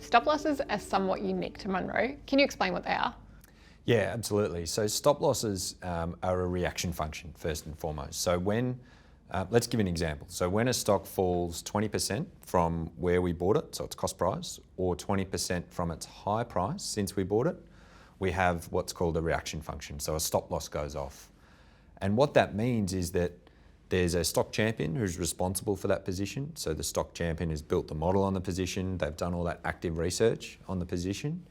Stop losses are somewhat unique to Munro. Can you explain what they are? Yeah, absolutely. So stop losses are a reaction function first and foremost. So when, let's give an example. So when a stock falls 20% from where we bought it, so its cost price, or 20% from its high price since we bought it, we have what's called a reaction function. So a stop loss goes off. And what that means is that there's a stock champion who's responsible for that position. So the stock champion has built the model on the position, they've done all that active research on the position.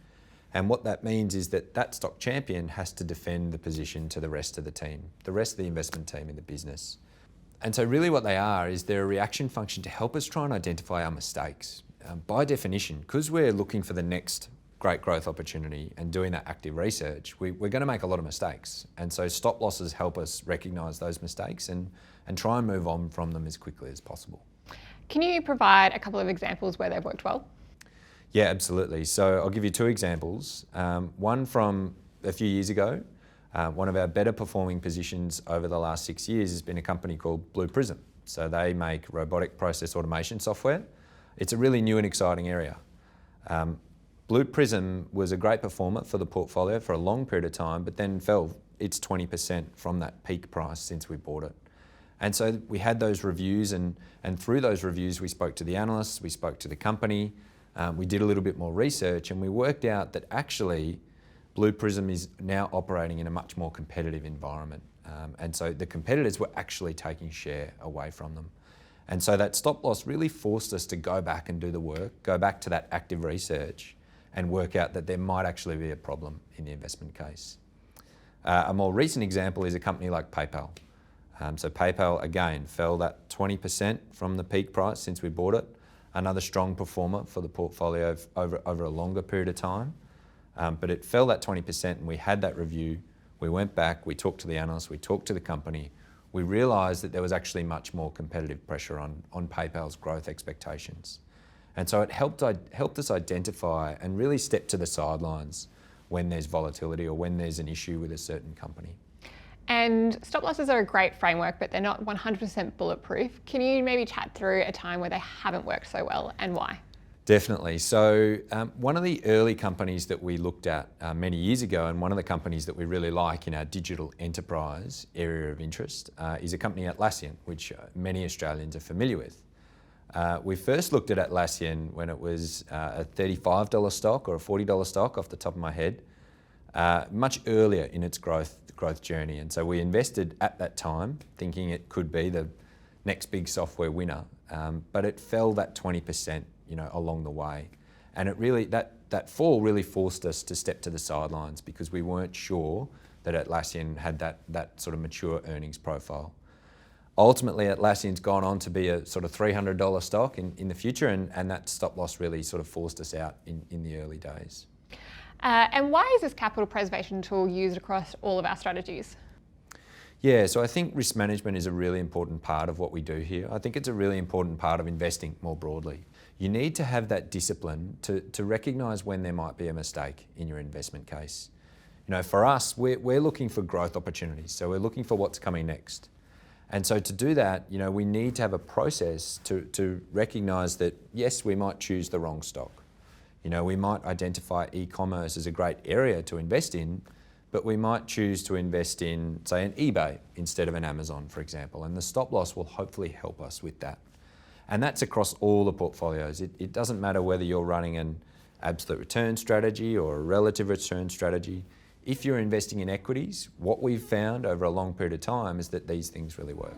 And what that means is that that stock champion has to defend the position to the rest of the team, the rest of the investment team in the business. And so really what they are is they're a reaction function to help us try and identify our mistakes. By definition, because we're looking for the next great growth opportunity and doing that active research, we're going to make a lot of mistakes. And so stop losses help us recognise those mistakes and try and move on from them as quickly as possible. Can you provide a couple of examples where they've worked well? Yeah, absolutely. So I'll give you two examples. One from a few years ago, one of our better performing positions over the last 6 years has been a company called Blue Prism. So they make robotic process automation software. It's a really new and exciting area. Blue Prism was a great performer for the portfolio for a long period of time, but then fell its 20% from that peak price since we bought it. And so we had those reviews, and through those reviews we spoke to the analysts, we spoke to the company, we did a little bit more research, and we worked out that actually Blue Prism is now operating in a much more competitive environment. And so the competitors were actually taking share away from them. And so that stop loss really forced us to go back and do the work, go back to that active research and work out that there might actually be a problem in the investment case. A more recent example is a company like PayPal. So PayPal, again, fell that 20% from the peak price since we bought it. Another strong performer for the portfolio over a longer period of time. But it fell that 20% and we had that review. We went back, we talked to the analysts, we talked to the company. We realised that there was actually much more competitive pressure on PayPal's growth expectations. And so it helped us identify and really step to the sidelines when there's volatility or when there's an issue with a certain company. And stop losses are a great framework, but they're not 100% bulletproof. Can you maybe chat through a time where they haven't worked so well and why? Definitely. So one of the early companies that we looked at many years ago, and one of the companies that we really like in our digital enterprise area of interest, is a company Atlassian, which many Australians are familiar with. We first looked at Atlassian when it was a $35 stock or a $40 stock off the top of my head, much earlier in its growth journey. And so we invested at that time thinking it could be the next big software winner, but it fell that 20% along the way. And it really, that fall really forced us to step to the sidelines because we weren't sure that Atlassian had that sort of mature earnings profile. Ultimately, Atlassian's gone on to be a sort of $300 stock in the future, and that stop loss really sort of forced us out in the early days. And why is this capital preservation tool used across all of our strategies? Yeah, so I think risk management is a really important part of what we do here. I think it's a really important part of investing more broadly. You need to have that discipline to recognise when there might be a mistake in your investment case. For us, we're looking for growth opportunities, so we're looking for what's coming next. And so to do that, we need to have a process to recognise that, yes, we might choose the wrong stock. We might identify e-commerce as a great area to invest in, but we might choose to invest in, say, an eBay instead of an Amazon, for example, and the stop loss will hopefully help us with that. And that's across all the portfolios. It doesn't matter whether you're running an absolute return strategy or a relative return strategy. If you're investing in equities, what we've found over a long period of time is that these things really work.